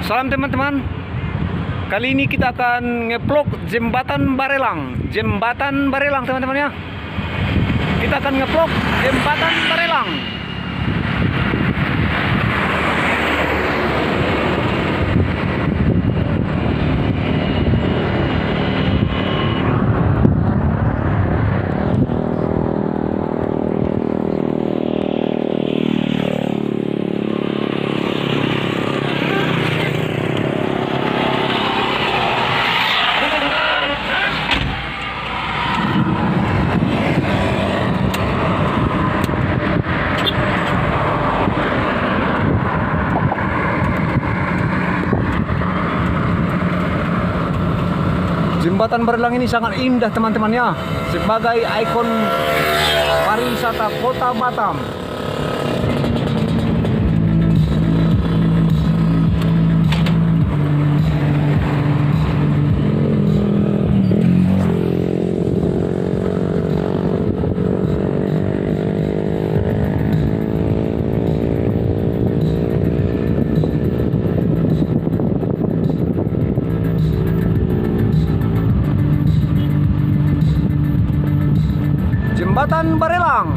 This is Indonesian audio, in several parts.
Salam teman-teman. Kali ini kita akan ngeplok Jembatan Barelang. Jembatan Barelang teman-teman ya. Kita akan ngeplok Jembatan Barelang. Jembatan Barelang ini sangat indah teman-teman ya, sebagai ikon pariwisata Kota Batam. Jembatan Barelang.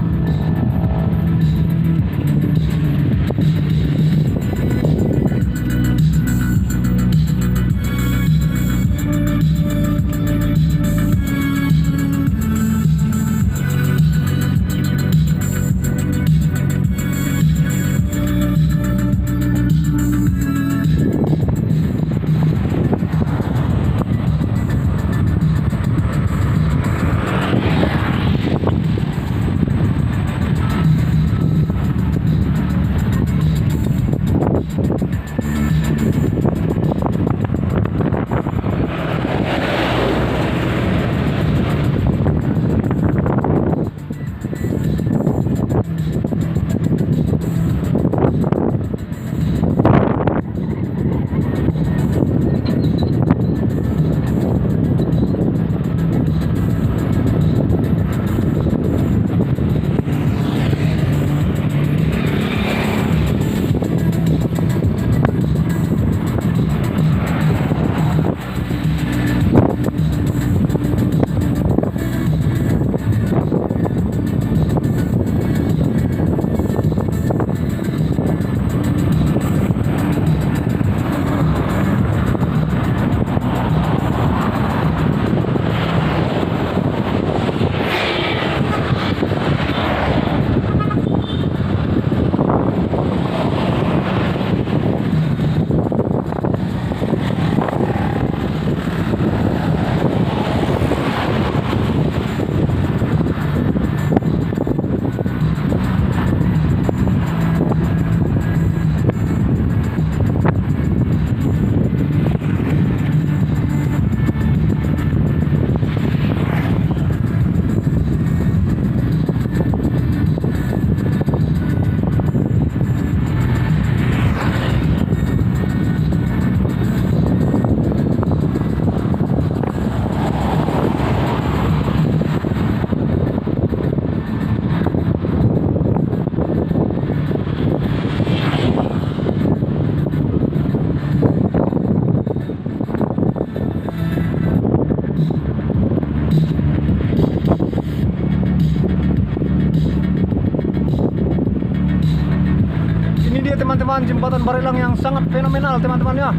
Teman-teman, Jembatan Barelang yang sangat fenomenal teman-teman ya,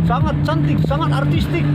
sangat cantik, sangat artistik.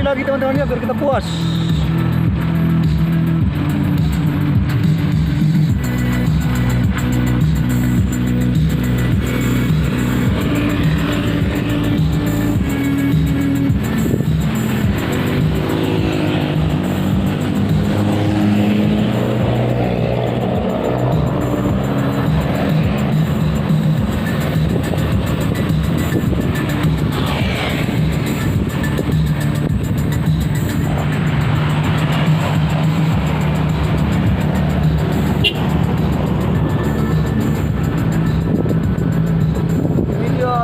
sekali lagi teman-teman ya, biar kita puas.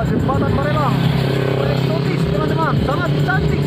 Jembatan Barelang eksotis teman-teman, sangat cantik.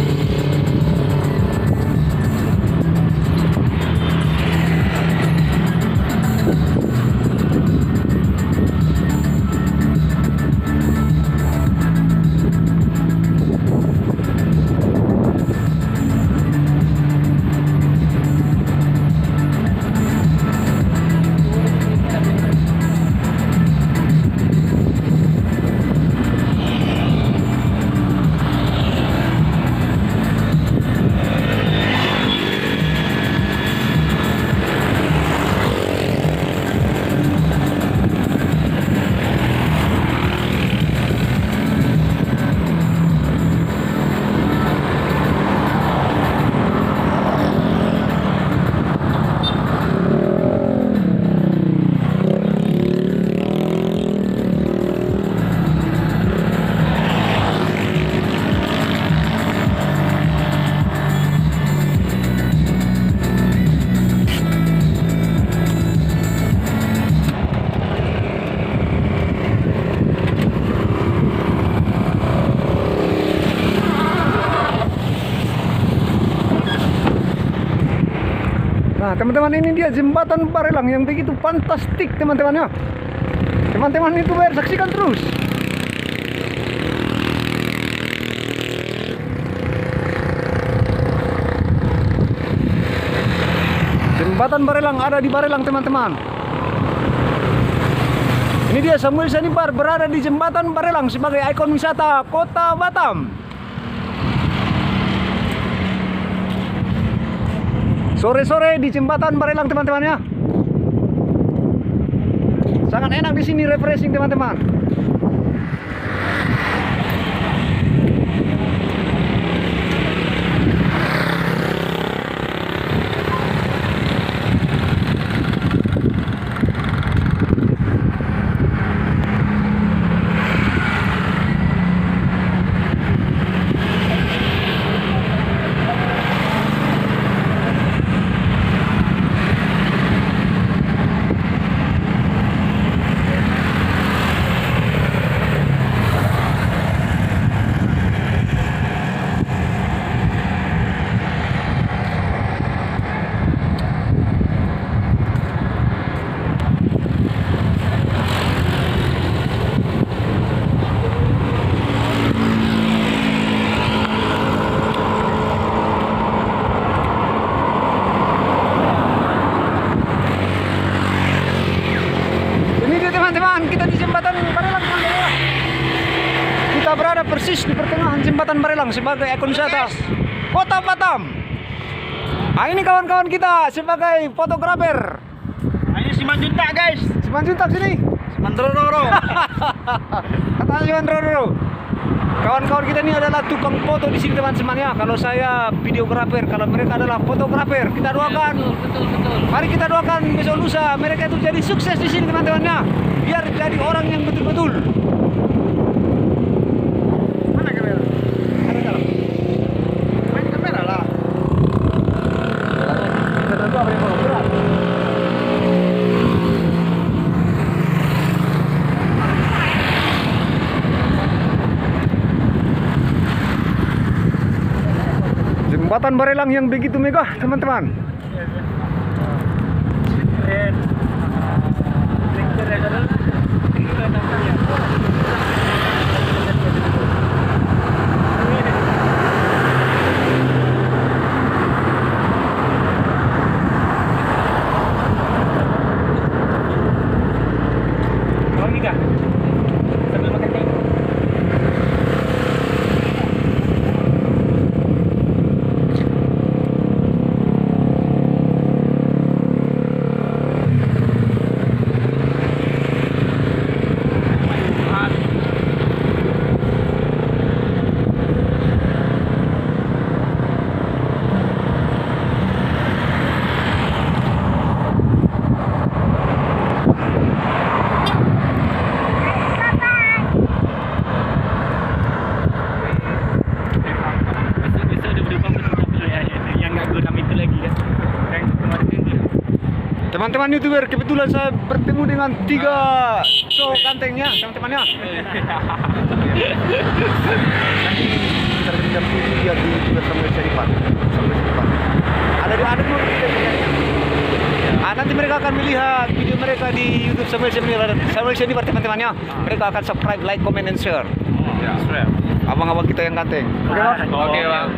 Nah teman-teman, ini dia jembatan Barelang yang begitu fantastik teman-teman ya. Teman-teman itu biar saksikan terus. Jembatan Barelang ada di Barelang teman-teman. Ini dia Samuel Sanibar berada di jembatan Barelang sebagai ikon wisata Kota Batam. Sore-sore di jembatan Barelang teman-teman ya. Sangat enak di sini, refreshing teman-teman. Kita di jembatan Barelang teman-teman. Kita berada persis di pertengahan jembatan Barelang sebagai ikon wisata Kota Batam. Nah, ini kawan-kawan kita sebagai fotografer. Ini Simanjuntak guys. Simanjuntak sini. Simandroro. Kata Simandroro. Kawan-kawan kita ini adalah tukang foto di sini teman-teman ya. Kalau saya videografer, kalau mereka adalah fotografer. Kita doakan. Betul. Mari kita doakan besok lusa mereka itu jadi sukses di sini teman-teman ya. Biar jadi orang yang betul-betul. Mana kamera? Ada dalam. Main kamera lah. Kita doa apa yang mau berat. Jembatan Barelang yang begitu megah teman-teman. Sambil makan teh. Teman-teman YouTuber, kebetulan saya bertemu dengan 3 cowok gantengnya, teman-temannya. Terhadap dia di YouTuber Samuel Syarifan. Ada dua nanti mereka akan melihat video mereka di YouTube Samuel Syarifan teman-temannya. Mereka akan subscribe, like, comment, and share. Abang-abang kita yang ganteng. Oke, Bang? Oke, Bang.